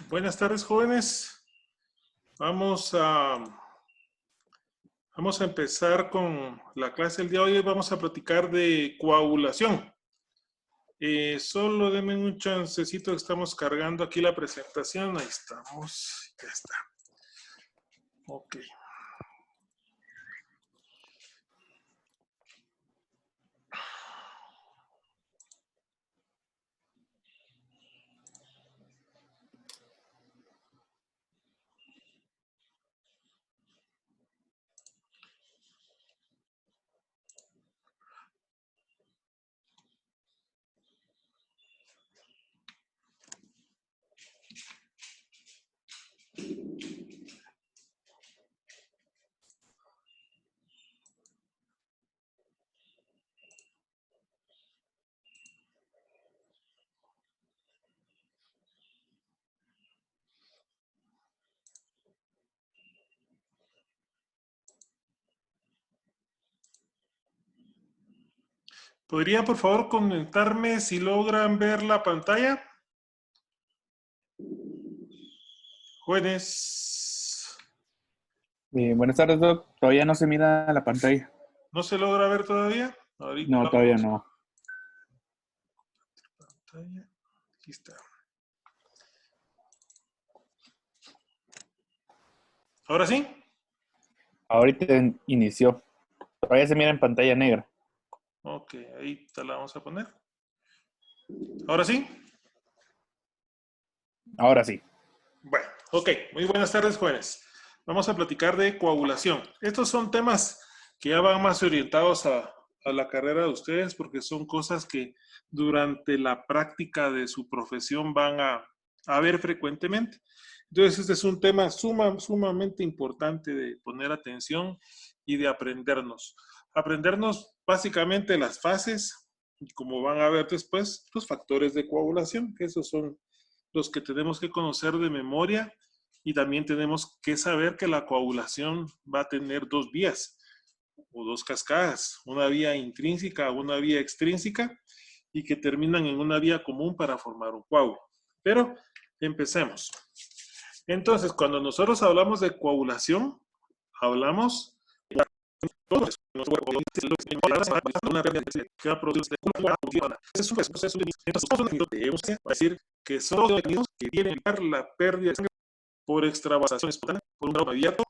Buenas tardes, jóvenes. Vamos a, vamos a empezar con la clase del día de hoy. Vamos a platicar de coagulación. Solo denme un chancecito que estamos cargando aquí la presentación. Ahí estamos. Ya está. Ok. ¿Podría, por favor, comentarme si logran ver la pantalla? Jóvenes. Buenas tardes, Doc. Todavía no se mira la pantalla. ¿No se logra ver todavía? Ahorita No, todavía no. Pantalla. Aquí está. ¿Ahora sí? Ahorita inició. Todavía se mira en pantalla negra. Ok, ahí te la vamos a poner. ¿Ahora sí? Ahora sí. Bueno, ok. Muy buenas tardes, jóvenes. Vamos a platicar de coagulación. Estos son temas que ya van más orientados a la carrera de ustedes porque son cosas que durante la práctica de su profesión van a ver frecuentemente. Entonces, este es un tema sumamente importante de poner atención y de aprendernos. Aprendernos básicamente las fases, y como van a ver después, los factores de coagulación, que esos son los que tenemos que conocer de memoria, y también tenemos que saber que la coagulación va a tener dos vías o dos cascadas, una vía intrínseca, una vía extrínseca, y que terminan en una vía común para formar un coágulo. Pero empecemos. Entonces, cuando nosotros hablamos de coagulación, hablamos de todo eso. Una que va a producir es un proceso de debemos decir que son los mecanismos que tienen la pérdida de sangre por extravasación espontánea, por un lado abierto,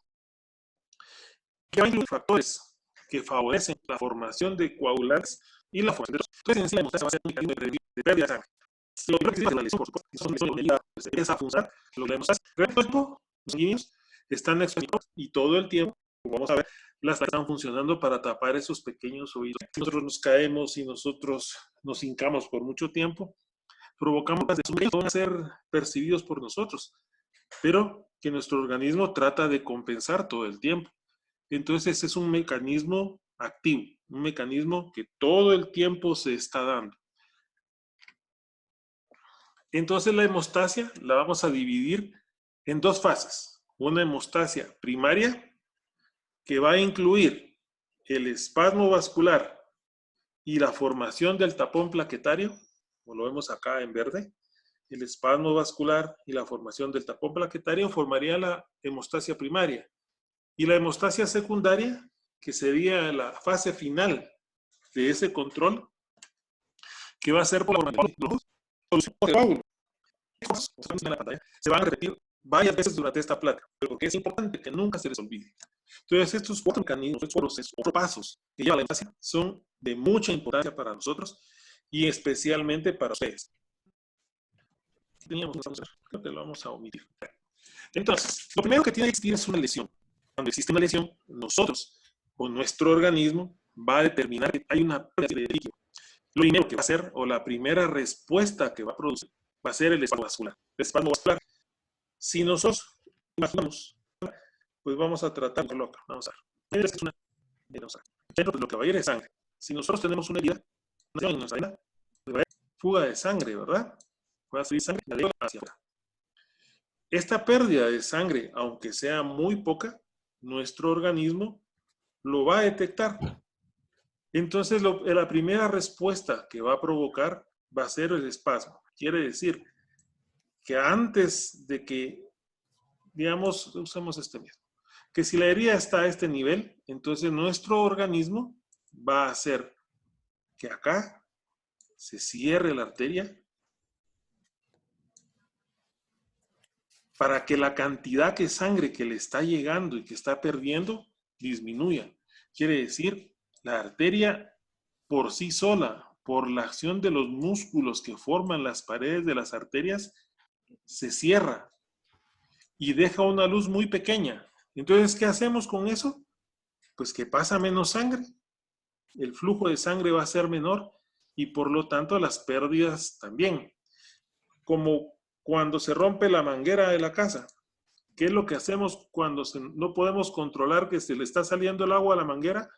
que va a incluir factores que favorecen la formación de coagulantes y la formación de los. Entonces, en sí, la hemostasia va a ser un mecanismo de pérdida de sangre. Si lo primero que se la lesión, por supuesto, si son lesiones de hígado, se empieza a funcionar, lo que la hemostasia. Pero el cuerpo, los sanguíneos, están expuestos y todo el tiempo, como vamos a ver, las están funcionando para tapar esos pequeños oídos. Si nosotros nos caemos y nosotros nos hincamos por mucho tiempo, provocamos las lesiones que van a ser percibidos por nosotros, pero que nuestro organismo trata de compensar todo el tiempo. Entonces es un mecanismo activo, un mecanismo que todo el tiempo se está dando. Entonces la hemostasia la vamos a dividir en dos fases. Una hemostasia primaria que va a incluir el espasmo vascular y la formación del tapón plaquetario, como lo vemos acá en verde. El espasmo vascular y la formación del tapón plaquetario formaría la hemostasia primaria. Y la hemostasia secundaria, que sería la fase final de ese control, que va a ser por la coágulo. Se van a repetir varias veces durante esta plática, pero porque es importante que nunca se les olvide. Entonces, estos cuatro mecanismos, estos procesos, cuatro pasos que lleva la hemostasia, son de mucha importancia para nosotros y especialmente para ustedes. Teníamos, creo que lo vamos a omitir. Entonces, lo primero que tiene que existir es una lesión. Cuando existe una lesión, nosotros o nuestro organismo va a determinar que hay una pérdida de líquido. Lo primero que va a hacer, o la primera respuesta que va a producir, va a ser el espasmo vascular. El espasmo vascular. Si nosotros imaginamos, pues vamos a tratar de loca. Vamos a ver. Es una dentro de lo que va a ir es sangre. Si nosotros tenemos una herida, en nuestra herida, va a haber fuga de sangre, ¿verdad? Va a salir sangre hacia afuera. Esta pérdida de sangre, aunque sea muy poca, nuestro organismo lo va a detectar. Entonces, la primera respuesta que va a provocar va a ser el espasmo. Quiere decir, que antes de que, digamos, usemos este mismo, que si la herida está a este nivel, entonces nuestro organismo va a hacer que acá se cierre la arteria para que la cantidad de sangre que le está llegando y que está perdiendo disminuya. Quiere decir, la arteria por sí sola, por la acción de los músculos que forman las paredes de las arterias, se cierra y deja una luz muy pequeña. Entonces, ¿qué hacemos con eso? Pues que pasa menos sangre, el flujo de sangre va a ser menor y por lo tanto las pérdidas también. Como cuando se rompe la manguera de la casa. ¿Qué es lo que hacemos cuando no podemos controlar que se le está saliendo el agua a la manguera?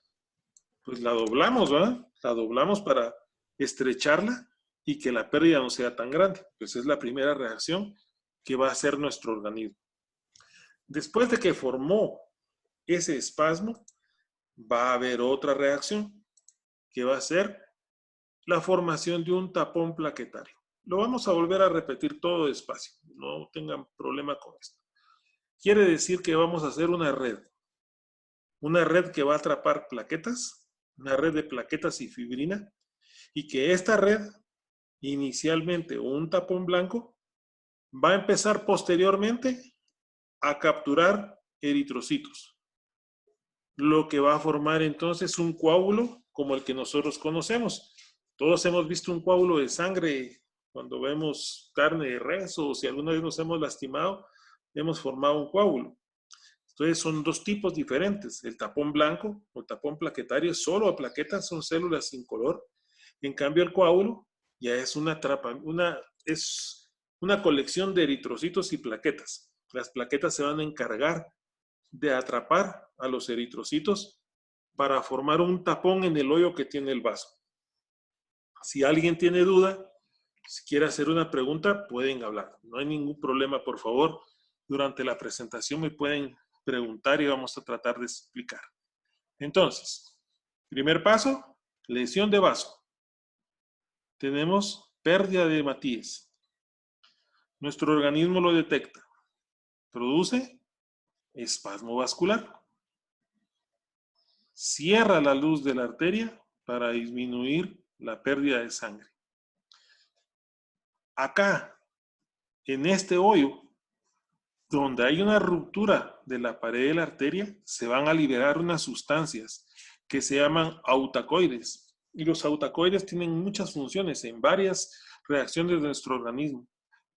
Pues la doblamos, ¿verdad? La doblamos para estrecharla y que la pérdida no sea tan grande. Pues es la primera reacción que va a hacer nuestro organismo. Después de que formó ese espasmo, va a haber otra reacción que va a ser la formación de un tapón plaquetario. Lo vamos a volver a repetir todo despacio, no tengan problema con esto. Quiere decir que vamos a hacer una red que va a atrapar plaquetas, una red de plaquetas y fibrina, y que esta red, inicialmente un tapón blanco, va a empezar posteriormente a capturar eritrocitos, lo que va a formar entonces un coágulo como el que nosotros conocemos. Todos hemos visto un coágulo de sangre cuando vemos carne de res o si alguna vez nos hemos lastimado, hemos formado un coágulo. Entonces son dos tipos diferentes. El tapón blanco o tapón plaquetario es solo a plaquetas, son células sin color. En cambio el coágulo ya es es una colección de eritrocitos y plaquetas. Las plaquetas se van a encargar de atrapar a los eritrocitos para formar un tapón en el hoyo que tiene el vaso. Si alguien tiene duda, si quiere hacer una pregunta, pueden hablar. No hay ningún problema, por favor. Durante la presentación me pueden preguntar y vamos a tratar de explicar. Entonces, primer paso, lesión de vaso. Tenemos pérdida de hematíes. Nuestro organismo lo detecta. Produce espasmo vascular. Cierra la luz de la arteria para disminuir la pérdida de sangre. Acá, en este hoyo, donde hay una ruptura de la pared de la arteria, se van a liberar unas sustancias que se llaman autacoides. Y los autacoides tienen muchas funciones en varias reacciones de nuestro organismo.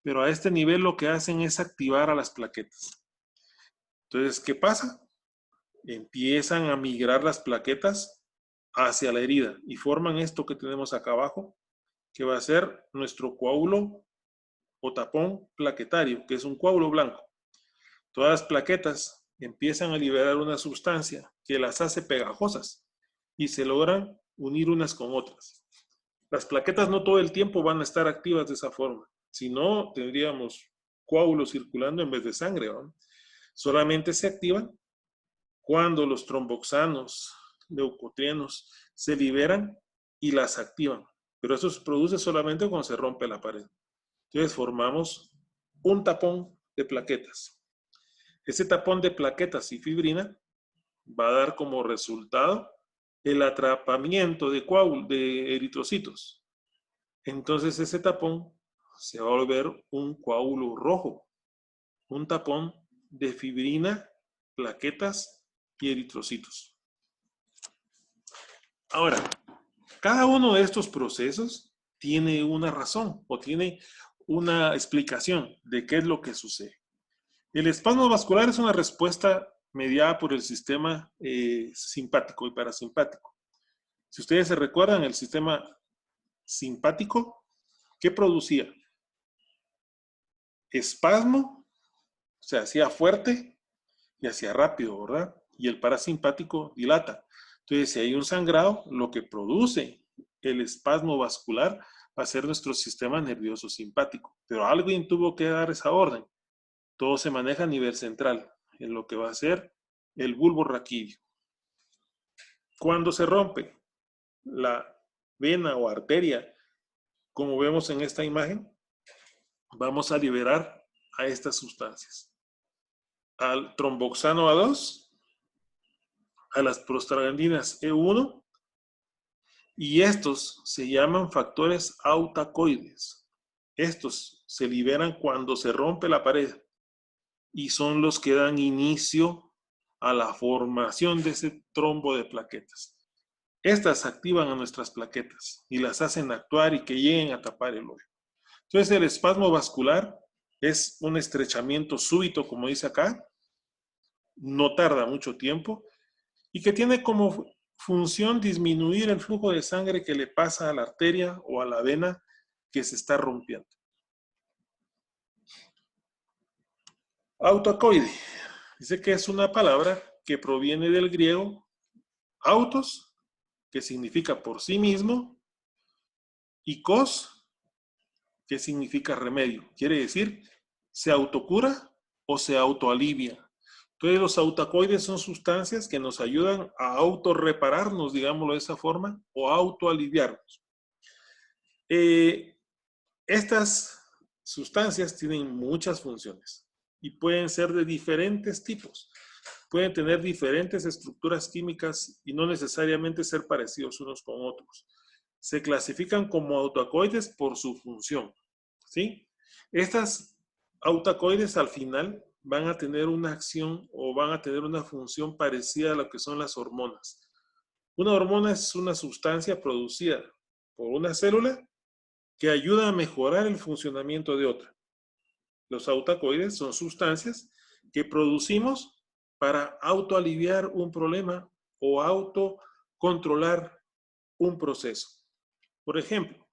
Pero a este nivel lo que hacen es activar a las plaquetas. Entonces, ¿qué pasa? Empiezan a migrar las plaquetas hacia la herida y forman esto que tenemos acá abajo, que va a ser nuestro coágulo o tapón plaquetario, que es un coágulo blanco. Todas las plaquetas empiezan a liberar una sustancia que las hace pegajosas y se logran unir unas con otras. Las plaquetas no todo el tiempo van a estar activas de esa forma, si no tendríamos coágulos circulando en vez de sangre, ¿no? Solamente se activan cuando los tromboxanos, leucotrienos, se liberan y las activan. Pero eso se produce solamente cuando se rompe la pared. Entonces formamos un tapón de plaquetas. Ese tapón de plaquetas y fibrina va a dar como resultado el atrapamiento de eritrocitos. Entonces ese tapón se va a volver un coágulo rojo, un tapón de fibrina, plaquetas y eritrocitos. Ahora, cada uno de estos procesos tiene una razón o tiene una explicación de qué es lo que sucede. El espasmo vascular es una respuesta mediada por el sistema simpático y parasimpático. Si ustedes se recuerdan, el sistema simpático, ¿qué producía? Espasmo, se hacía fuerte y hacía rápido, ¿verdad? Y el parasimpático dilata. Entonces, si hay un sangrado, lo que produce el espasmo vascular va a ser nuestro sistema nervioso simpático. Pero alguien tuvo que dar esa orden. Todo se maneja a nivel central, en lo que va a ser el bulbo raquídeo. Cuando se rompe la vena o arteria, como vemos en esta imagen, vamos a liberar a estas sustancias. Al tromboxano A2, a las prostaglandinas E1, y estos se llaman factores autacoides. Estos se liberan cuando se rompe la pared y son los que dan inicio a la formación de ese trombo de plaquetas. Estas activan a nuestras plaquetas y las hacen actuar y que lleguen a tapar el hoyo. Entonces el espasmo vascular es un estrechamiento súbito, como dice acá, no tarda mucho tiempo y que tiene como función disminuir el flujo de sangre que le pasa a la arteria o a la vena que se está rompiendo. Autocoide. Dice que es una palabra que proviene del griego autos, que significa por sí mismo, y cos, que significa remedio. Quiere decir, se autocura o se autoalivia. Entonces los autocoides son sustancias que nos ayudan a autorrepararnos, digámoslo de esa forma, o a autoaliviarnos. Estas sustancias tienen muchas funciones y pueden ser de diferentes tipos. Pueden tener diferentes estructuras químicas y no necesariamente ser parecidos unos con otros. Se clasifican como autocoides por su función, ¿sí? Estas autocoides al final van a tener una acción o van a tener una función parecida a lo que son las hormonas. Una hormona es una sustancia producida por una célula que ayuda a mejorar el funcionamiento de otra. Los autocoides son sustancias que producimos para autoaliviar un problema o autocontrolar un proceso. Por ejemplo,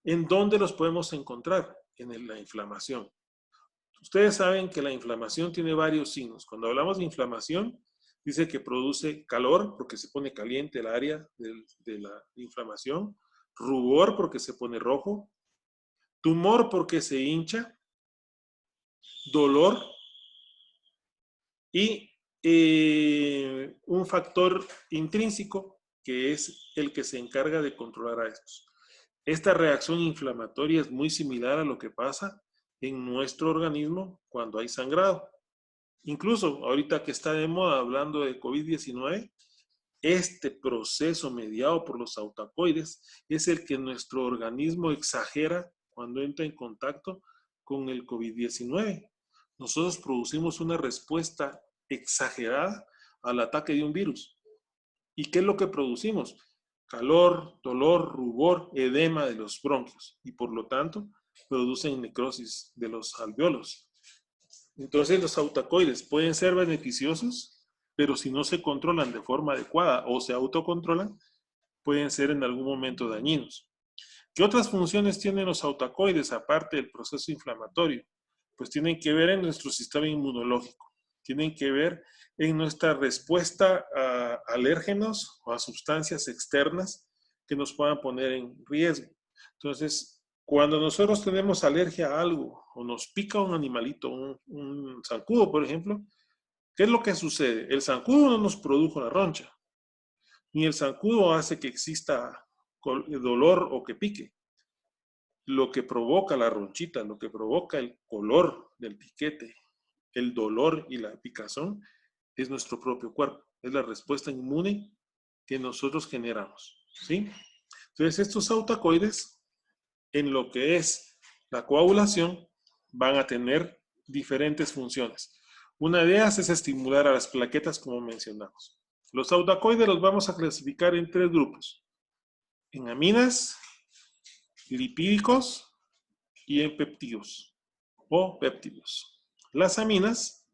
¿en dónde los podemos encontrar? En la inflamación. Ustedes saben que la inflamación tiene varios signos. Cuando hablamos de inflamación, dice que produce calor porque se pone caliente el área de la inflamación, rubor porque se pone rojo, tumor porque se hincha, dolor y un factor intrínseco que es el que se encarga de controlar a estos. Esta reacción inflamatoria es muy similar a lo que pasa en nuestro organismo cuando hay sangrado. Incluso ahorita que está de moda hablando de COVID-19, este proceso mediado por los autocoides es el que nuestro organismo exagera cuando entra en contacto con el COVID-19. Nosotros producimos una respuesta exagerada al ataque de un virus. ¿Y qué es lo que producimos? Calor, dolor, rubor, edema de los bronquios y por lo tanto producen necrosis de los alveolos. Entonces los autocoides pueden ser beneficiosos, pero si no se controlan de forma adecuada o se autocontrolan, pueden ser en algún momento dañinos. ¿Qué otras funciones tienen los autocoides aparte del proceso inflamatorio? Pues tienen que ver en nuestro sistema inmunológico, tienen que ver en nuestra respuesta a alérgenos o a sustancias externas que nos puedan poner en riesgo. Entonces, cuando nosotros tenemos alergia a algo o nos pica un animalito, un zancudo, por ejemplo, ¿qué es lo que sucede? El zancudo no nos produjo la roncha, ni el zancudo hace que exista dolor o que pique. Lo que provoca la ronchita, lo que provoca el color del piquete, el dolor y la picazón, es nuestro propio cuerpo, es la respuesta inmune que nosotros generamos, ¿sí? Entonces, estos autocoides, en lo que es la coagulación, van a tener diferentes funciones. Una de ellas es estimular a las plaquetas, como mencionamos. Los autocoides los vamos a clasificar en tres grupos: en aminas, lipídicos y en péptidos o péptidos. Las aminas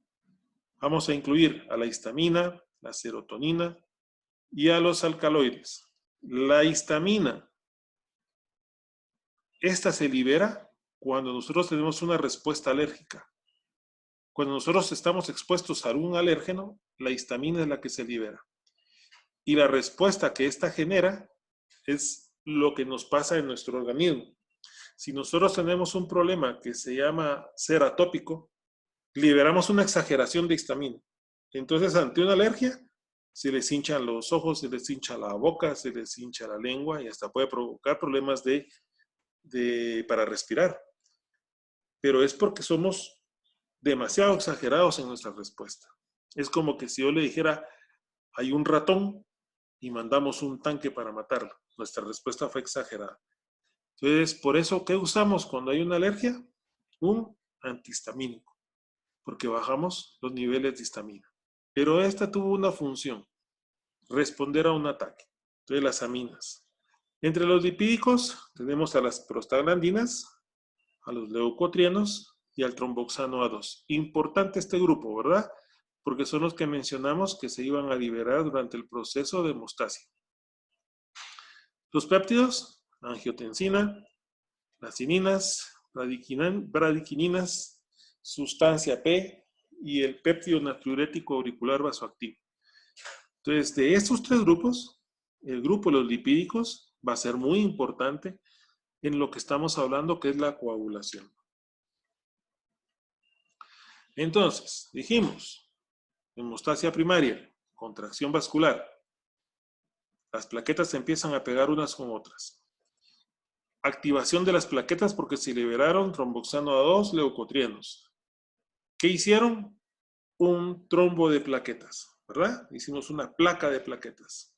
vamos a incluir a la histamina, la serotonina y a los alcaloides. La histamina, esta se libera cuando nosotros tenemos una respuesta alérgica. Cuando nosotros estamos expuestos a algún alérgeno, la histamina es la que se libera. Y la respuesta que esta genera es lo que nos pasa en nuestro organismo. Si nosotros tenemos un problema que se llama ser atópico, liberamos una exageración de histamina. Entonces, ante una alergia, se les hinchan los ojos, se les hincha la boca, se les hincha la lengua y hasta puede provocar problemas para respirar. pero es porque somos demasiado exagerados en nuestra respuesta. Es como que si yo le dijera, hay un ratón y mandamos un tanque para matarlo. Nuestra respuesta fue exagerada. Entonces, por eso, ¿qué usamos cuando hay una alergia? Un antihistamínico, porque bajamos los niveles de histamina. Pero esta tuvo una función, responder a un ataque. Entonces, las aminas. Entre los lipídicos tenemos a las prostaglandinas, a los leucotrienos y al tromboxano A2. Importante este grupo, ¿verdad? Porque son los que mencionamos que se iban a liberar durante el proceso de hemostasia. Los péptidos, angiotensina, lacininas, bradiquininas, sustancia P y el péptido natriurético auricular vasoactivo. Entonces, de estos tres grupos, el grupo de los lipídicos va a ser muy importante en lo que estamos hablando, que es la coagulación. Entonces, dijimos, hemostasia primaria, contracción vascular. Las plaquetas se empiezan a pegar unas con otras. Activación de las plaquetas porque se liberaron tromboxano A2, leucotrienos. ¿Qué hicieron? Un trombo de plaquetas, ¿verdad? Hicimos una placa de plaquetas.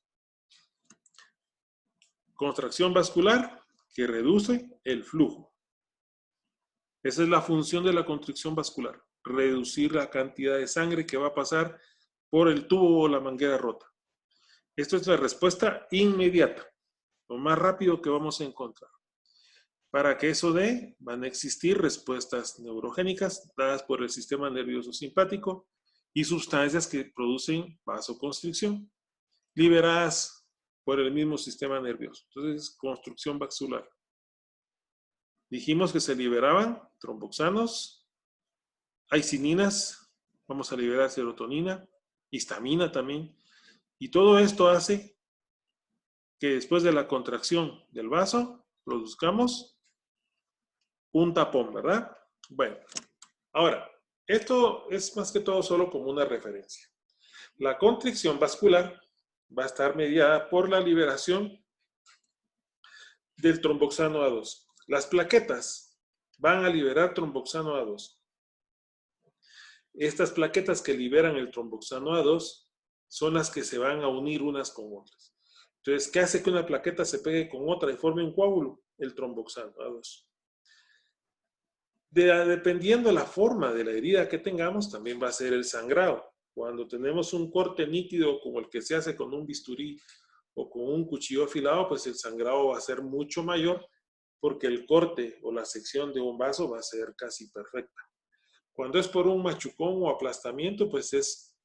Contracción vascular que reduce el flujo. Esa es la función de la constricción vascular, reducir la cantidad de sangre que va a pasar por el tubo o la manguera rota. Esto es la respuesta inmediata, lo más rápido que vamos a encontrar. Para que eso dé, van a existir respuestas neurogénicas dadas por el sistema nervioso simpático y sustancias que producen vasoconstricción, liberadas por el mismo sistema nervioso. Entonces, constricción vascular. Dijimos que se liberaban tromboxanos, aicininas, vamos a liberar serotonina, histamina también, y todo esto hace que después de la contracción del vaso produzcamos un tapón, ¿verdad? Bueno, ahora, esto es más que todo solo como una referencia. La constricción vascular va a estar mediada por la liberación del tromboxano A2. Las plaquetas van a liberar tromboxano A2. Estas plaquetas que liberan el tromboxano A2 son las que se van a unir unas con otras. Entonces, ¿qué hace que una plaqueta se pegue con otra y forme un coágulo? El tromboxano A2. Dependiendo de la forma de la herida que tengamos, también va a ser el sangrado. Cuando tenemos un corte nítido como el que se hace con un bisturí o con un cuchillo afilado, pues el sangrado va a ser mucho mayor porque el corte o la sección de un vaso va a ser casi perfecta. Cuando es por un machucón o aplastamiento, pues es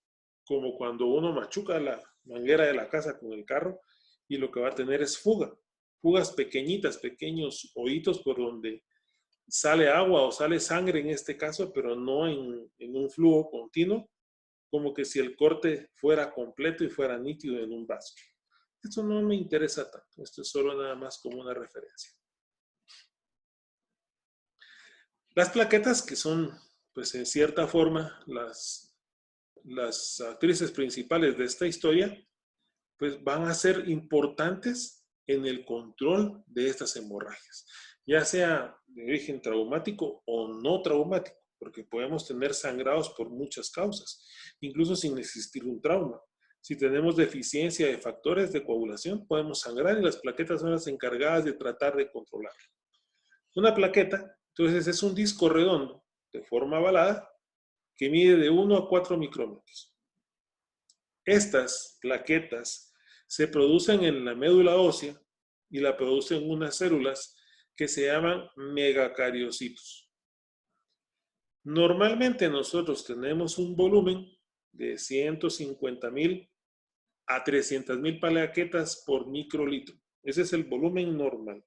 como cuando uno machuca la manguera de la casa con el carro y lo que va a tener es fuga. Fugas pequeñitas, pequeños hoyitos por donde sale agua o sale sangre en este caso, pero no en un flujo continuo, como que si el corte fuera completo y fuera nítido en un vaso. Esto no me interesa tanto, esto es solo nada más como una referencia. Las plaquetas, que son, pues en cierta forma, las actrices principales de esta historia, pues van a ser importantes en el control de estas hemorragias, ya sea de origen traumático o no traumático, porque podemos tener sangrados por muchas causas, incluso sin existir un trauma. Si tenemos deficiencia de factores de coagulación, podemos sangrar y las plaquetas son las encargadas de tratar de controlarlo. Una plaqueta, entonces, es un disco redondo de forma ovalada que mide de 1 a 4 micrómetros. Estas plaquetas se producen en la médula ósea y la producen unas células que se llaman megacariocitos. Normalmente nosotros tenemos un volumen de 150,000 a 300,000 plaquetas por microlitro. Ese es el volumen normal.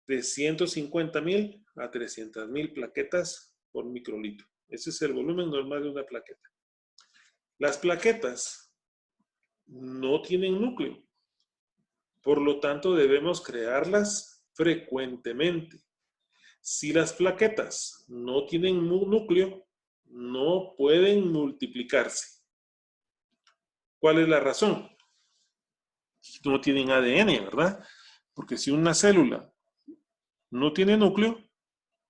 De 150,000 a 300,000 plaquetas por microlitro. Ese es el volumen normal de una plaqueta. Las plaquetas no tienen núcleo. Por lo tanto, debemos crearlas frecuentemente. Si las plaquetas no tienen un núcleo, no pueden multiplicarse. ¿Cuál es la razón? No tienen ADN, ¿verdad? Porque si una célula no tiene núcleo,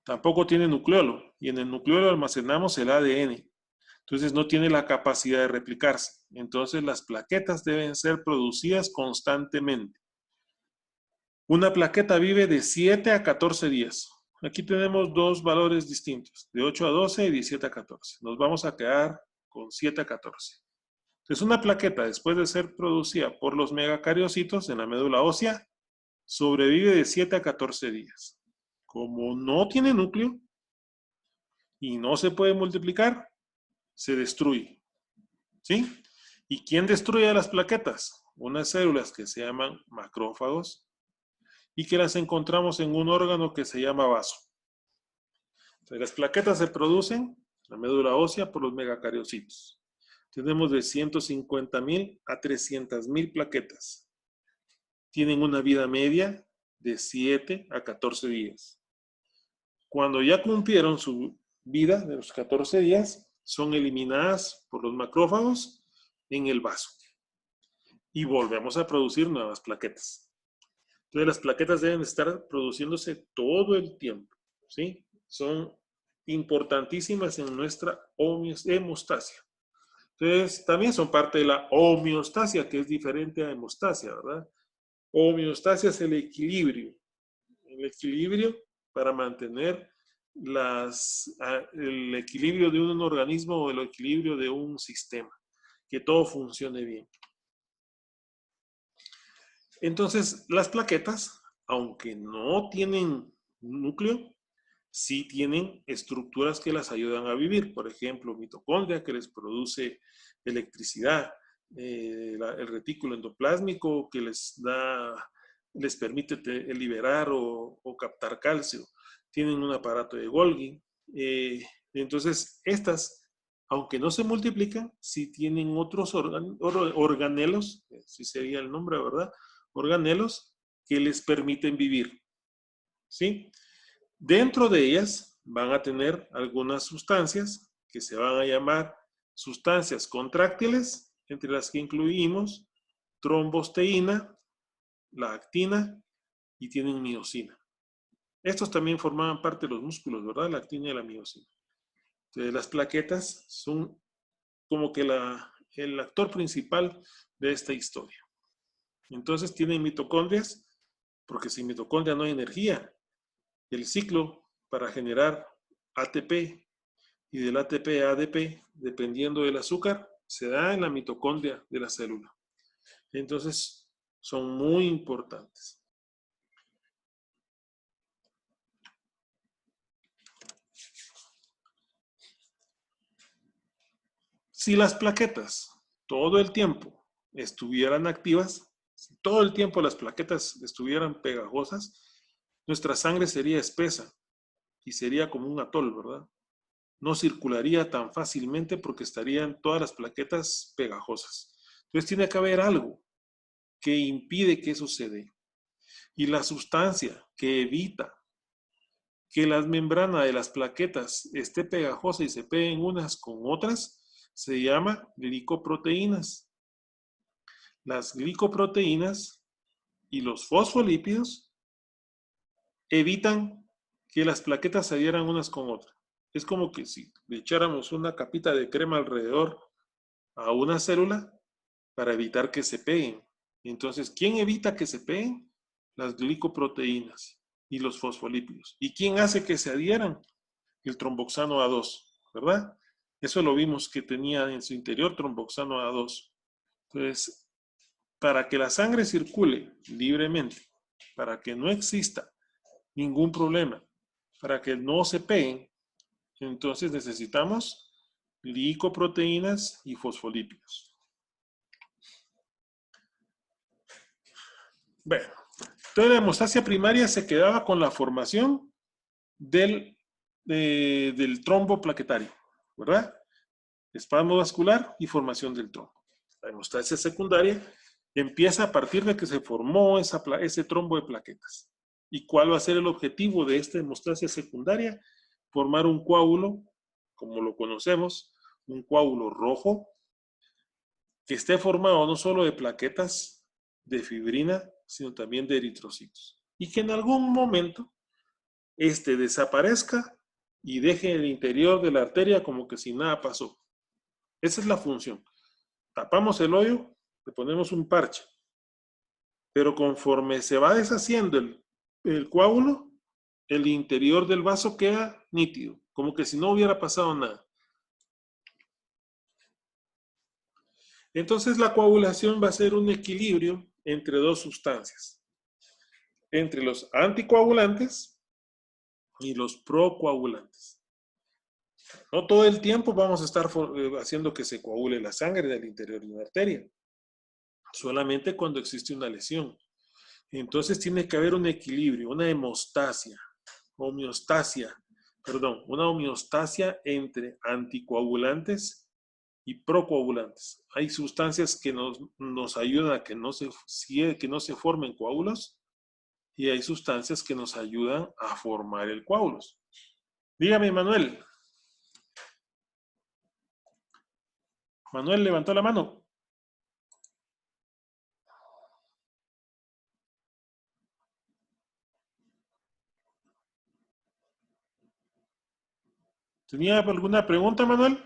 Tampoco tiene nucleolo, y en el nucleolo almacenamos el ADN. Entonces no tiene la capacidad de replicarse. Entonces las plaquetas deben ser producidas constantemente. Una plaqueta vive de 7 a 14 días. Aquí tenemos dos valores distintos, de 8 a 12 y de 7 a 14. Nos vamos a quedar con 7 a 14. Entonces una plaqueta, después de ser producida por los megacariocitos en la médula ósea, sobrevive de 7 a 14 días. Como no tiene núcleo y no se puede multiplicar, se destruye. ¿Sí? ¿Y quién destruye las plaquetas? Unas células que se llaman macrófagos y que las encontramos en un órgano que se llama vaso. Entonces, las plaquetas se producen en la médula ósea por los megacariocitos. Tenemos de 150.000 a 300.000 plaquetas. Tienen una vida media de 7 a 14 días. Cuando ya cumplieron su vida de los 14 días, son eliminadas por los macrófagos en el vaso. Y volvemos a producir nuevas plaquetas. Entonces las plaquetas deben estar produciéndose todo el tiempo, ¿sí? Son importantísimas en nuestra hemostasia. Entonces también son parte de la homeostasia, que es diferente a hemostasia, ¿verdad? Homeostasia es el equilibrio para mantener el equilibrio de un organismo o el equilibrio de un sistema, que todo funcione bien. Entonces, las plaquetas, aunque no tienen núcleo, sí tienen estructuras que las ayudan a vivir. Por ejemplo, mitocondria que les produce electricidad, el retículo endoplásmico que les permite liberar o captar calcio. Tienen un aparato de Golgi. Entonces, estas, aunque no se multiplican, sí tienen otros organelos, sí sería el nombre, ¿verdad? Organelos que les permiten vivir. ¿Sí? Dentro de ellas van a tener algunas sustancias que se van a llamar sustancias contráctiles, entre las que incluimos trombosteína, la actina y tienen miosina. Estos también formaban parte de los músculos, ¿verdad? La actina y la miosina. Entonces, las plaquetas son como que el actor principal de esta historia. Entonces tienen mitocondrias, porque sin mitocondria no hay energía. El ciclo para generar ATP y del ATP a ADP, dependiendo del azúcar, se da en la mitocondria de la célula. Entonces, son muy importantes. Si las plaquetas todo el tiempo estuvieran activas, si todo el tiempo las plaquetas estuvieran pegajosas, nuestra sangre sería espesa y sería como un atol, ¿verdad? No circularía tan fácilmente porque estarían todas las plaquetas pegajosas. Entonces tiene que haber algo que impide que eso se dé. Y la sustancia que evita que la membrana de las plaquetas esté pegajosa y se peguen unas con otras se llama glicoproteínas. Las glicoproteínas y los fosfolípidos evitan que las plaquetas se adhieran unas con otras. Es como que si le echáramos una capita de crema alrededor a una célula para evitar que se peguen. Entonces, ¿quién evita que se peguen? Las glicoproteínas y los fosfolípidos. ¿Y quién hace que se adhieran? El tromboxano A2, ¿verdad? Eso lo vimos que tenía en su interior tromboxano A2. Entonces, para que la sangre circule libremente, para que no exista ningún problema, para que no se peguen, entonces necesitamos glicoproteínas y fosfolípidos. Bueno, entonces la hemostasia primaria se quedaba con la formación del trombo plaquetario, ¿verdad? Espasmo vascular y formación del trombo. La hemostasia secundaria empieza a partir de que se formó ese trombo de plaquetas. ¿Y cuál va a ser el objetivo de esta hemostasia secundaria? Formar un coágulo, como lo conocemos, un coágulo rojo, que esté formado no solo de plaquetas de fibrina, sino también de eritrocitos. Y que en algún momento desaparezca y deje el interior de la arteria como que si nada pasó. Esa es la función. Tapamos el hoyo, le ponemos un parche. Pero conforme se va deshaciendo el coágulo, el interior del vaso queda nítido, como que si no hubiera pasado nada. Entonces la coagulación va a ser un equilibrio entre dos sustancias, entre los anticoagulantes y los procoagulantes. No todo el tiempo vamos a estar haciendo que se coagule la sangre del interior de una arteria, solamente cuando existe una lesión. Entonces tiene que haber un equilibrio, una homeostasia entre anticoagulantes y procoagulantes. Hay sustancias que nos ayudan a que no se formen coágulos y hay sustancias que nos ayudan a formar el coágulos. Dígame, Manuel. Manuel levantó la mano. ¿Tenía alguna pregunta, Manuel?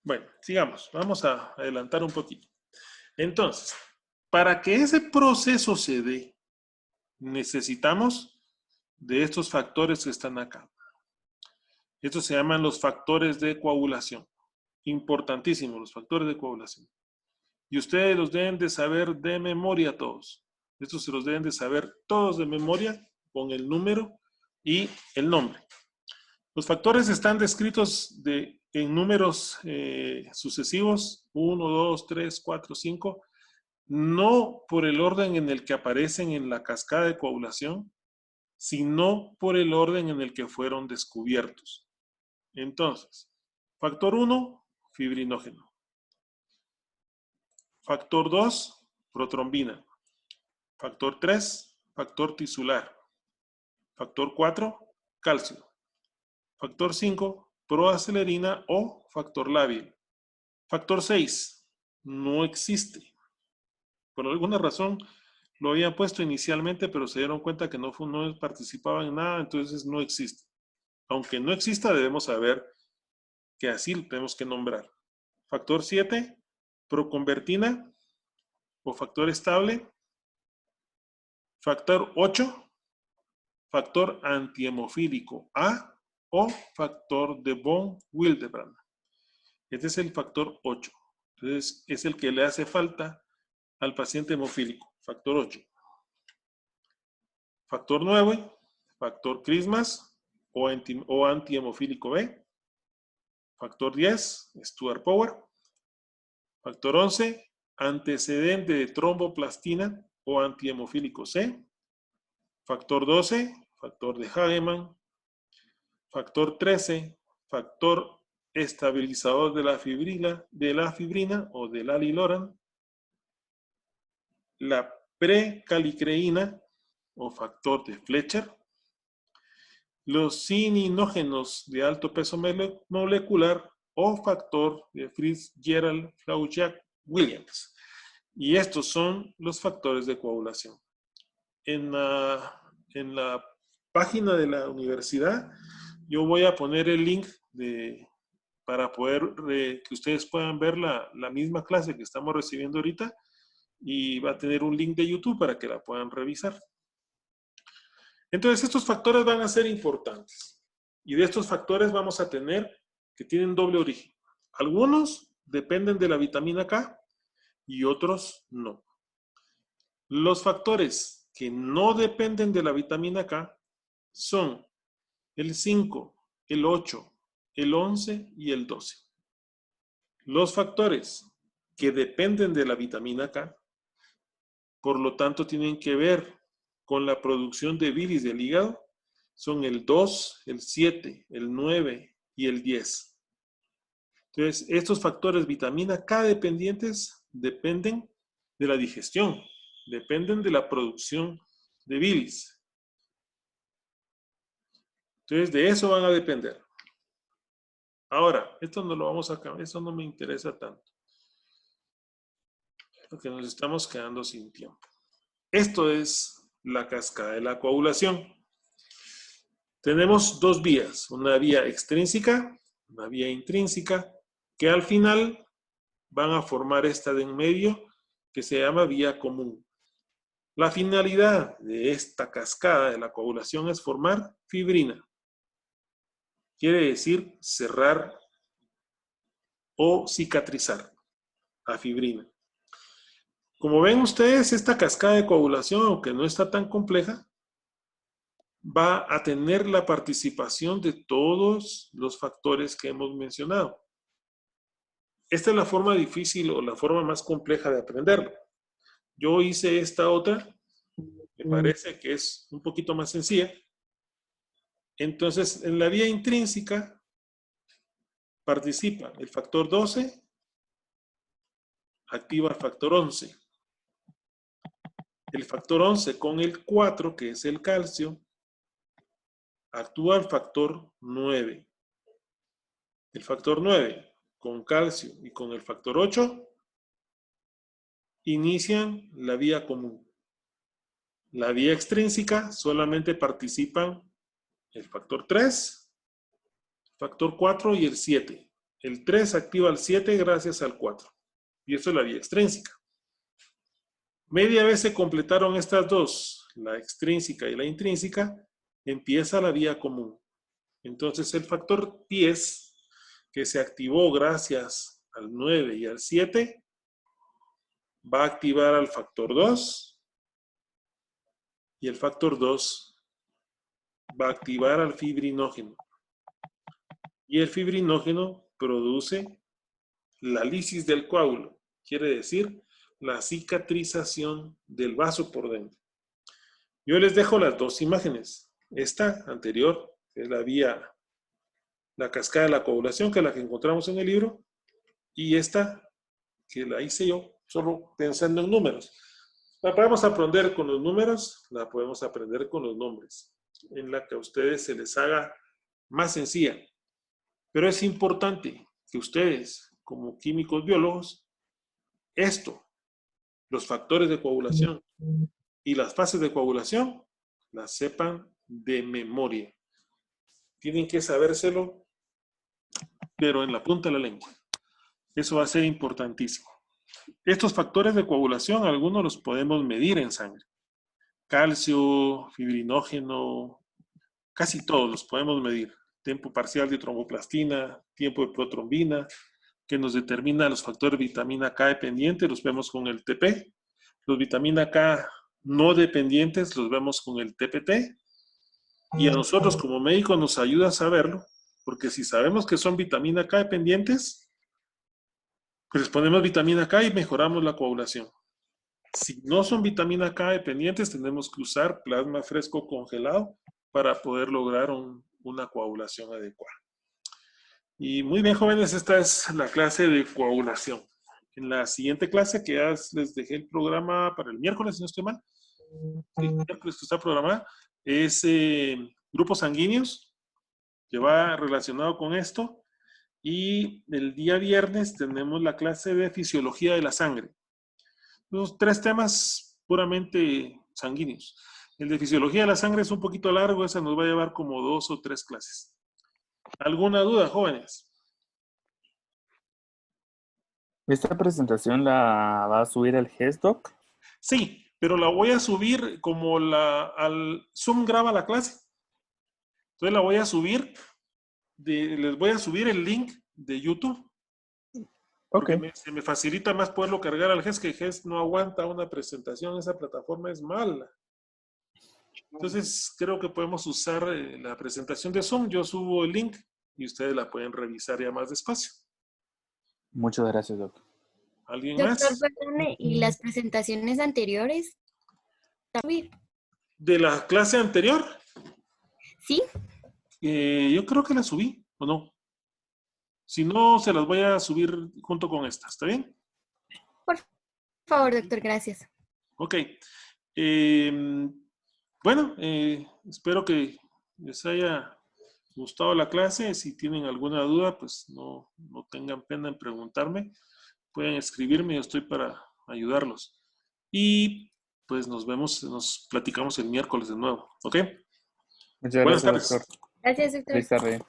Bueno, sigamos. Vamos a adelantar un poquito. Entonces, para que ese proceso se dé, necesitamos de estos factores que están acá. Estos se llaman los factores de coagulación. Importantísimos los factores de coagulación. Y ustedes los deben de saber de memoria todos. Estos se los deben de saber todos de memoria con el número y el nombre. Los factores están descritos en números sucesivos, 1, 2, 3, 4, 5, no por el orden en el que aparecen en la cascada de coagulación, sino por el orden en el que fueron descubiertos. Entonces, factor 1, fibrinógeno. Factor 2, protrombina. Factor 3, factor tisular. Factor 4, calcio. Factor 5, proacelerina o factor lábil. Factor 6, no existe. Por alguna razón lo habían puesto inicialmente, pero se dieron cuenta que no participaba en nada, entonces no existe. Aunque no exista, debemos saber que así lo tenemos que nombrar. Factor 7, proconvertina o factor estable. Factor 8, factor antihemofílico A o factor de von Willebrand. Este es el factor 8. Entonces, es el que le hace falta al paciente hemofílico. Factor 8. Factor 9, factor Christmas o antihemofílico B. Factor 10, Stuart Power. Factor 11, antecedente de tromboplastina o antihemofílico C. Factor 12, factor de Hagemann. Factor 13, factor estabilizador de la fibrina o del aliloran. La precalicreína o factor de Fletcher. Los cininógenos de alto peso molecular o factor de Fitzgerald-Flaujac-Williams. Y estos son los factores de coagulación. En la página de la universidad, yo voy a poner el link para poder que ustedes puedan ver la misma clase que estamos recibiendo ahorita, y va a tener un link de YouTube para que la puedan revisar. Entonces, estos factores van a ser importantes. Y de estos factores vamos a tener que tienen doble origen. Algunos dependen de la vitamina K y otros no. Los factores que no dependen de la vitamina K son el 5, el 8, el 11 y el 12. Los factores que dependen de la vitamina K, por lo tanto, tienen que ver con la producción de bilis del hígado, son el 2, el 7, el 9 y el 10. Entonces, estos factores vitamina K dependientes dependen de la digestión, dependen de la producción de bilis. Entonces, de eso van a depender. Ahora, esto no lo vamos a cambiar, eso no me interesa tanto, porque nos estamos quedando sin tiempo. Esto es la cascada de la coagulación. Tenemos dos vías, una vía extrínseca, una vía intrínseca, que al final van a formar esta de en medio, que se llama vía común. La finalidad de esta cascada de la coagulación es formar fibrina. Quiere decir cerrar o cicatrizar a fibrina. Como ven ustedes, esta cascada de coagulación, aunque no está tan compleja, va a tener la participación de todos los factores que hemos mencionado. Esta es la forma difícil o la forma más compleja de aprenderlo. Yo hice esta otra, me parece que es un poquito más sencilla. Entonces, en la vía intrínseca participa el factor 12, activa el factor 11. El factor 11 con el 4, que es el calcio, actúa el factor 9. El factor 9 con calcio y con el factor 8 inician la vía común. La vía extrínseca solamente participan el factor 3, el factor 4 y el 7. El 3 activa el 7 gracias al 4. Y esto es la vía extrínseca. Media vez se completaron estas dos, la extrínseca y la intrínseca, empieza la vía común. Entonces el factor 10, que se activó gracias al 9 y al 7, va a activar al factor 2 y el factor 2 va a activar al fibrinógeno. Y el fibrinógeno produce la lisis del coágulo, quiere decir la cicatrización del vaso por dentro. Yo les dejo las dos imágenes. Esta anterior, que es la vía, la cascada de la coagulación, que es la que encontramos en el libro, y esta, que la hice yo, solo pensando en números. La podemos aprender con los números, la podemos aprender con los nombres, en la que a ustedes se les haga más sencilla. Pero es importante que ustedes, como químicos biólogos, esto, los factores de coagulación y las fases de coagulación, las sepan de memoria. Tienen que sabérselo, pero en la punta de la lengua. Eso va a ser importantísimo. Estos factores de coagulación, algunos los podemos medir en sangre. Calcio, fibrinógeno, casi todos los podemos medir. Tiempo parcial de tromboplastina, tiempo de protrombina, que nos determina los factores de vitamina K dependientes, los vemos con el TP. Los vitamina K no dependientes los vemos con el TPT. Y a nosotros como médicos nos ayuda a saberlo, porque si sabemos que son vitamina K dependientes, pues les ponemos vitamina K y mejoramos la coagulación. Si no son vitamina K dependientes, tenemos que usar plasma fresco congelado para poder lograr una coagulación adecuada. Y muy bien, jóvenes, esta es la clase de coagulación. En la siguiente clase, que ya les dejé el programa para el miércoles, si no estoy mal, el miércoles que está programada, es grupos sanguíneos, que va relacionado con esto. Y el día viernes tenemos la clase de fisiología de la sangre. Los tres temas puramente sanguíneos. El de fisiología de la sangre es un poquito largo, esa nos va a llevar como 2 o 3 clases. ¿Alguna duda, jóvenes? ¿Esta presentación la va a subir el GESDoc? Sí, pero la voy a subir como al Zoom graba la clase. Entonces la voy a subir, les voy a subir el link de YouTube. Porque Ok, se me facilita más poderlo cargar al GES, que GES no aguanta una presentación, esa plataforma es mala. Entonces creo que podemos usar la presentación de Zoom. Yo subo el link y ustedes la pueden revisar ya más despacio. muchas gracias, Doc. ¿Alguien Doctor, más? perdone, ¿y las presentaciones anteriores también? ¿De la clase anterior? ¿Sí? Yo creo que la subí, ¿o no? Si no, se las voy a subir junto con esta. ¿Está bien? Por favor, doctor, gracias. Ok. Bueno, espero que les haya gustado la clase. Si tienen alguna duda, pues no tengan pena en preguntarme. Pueden escribirme, yo estoy para ayudarlos. Y pues nos platicamos el miércoles de nuevo. ¿Ok? Muchas Buenas gracias, tardes. doctor. Gracias, doctor. Feliz tarde.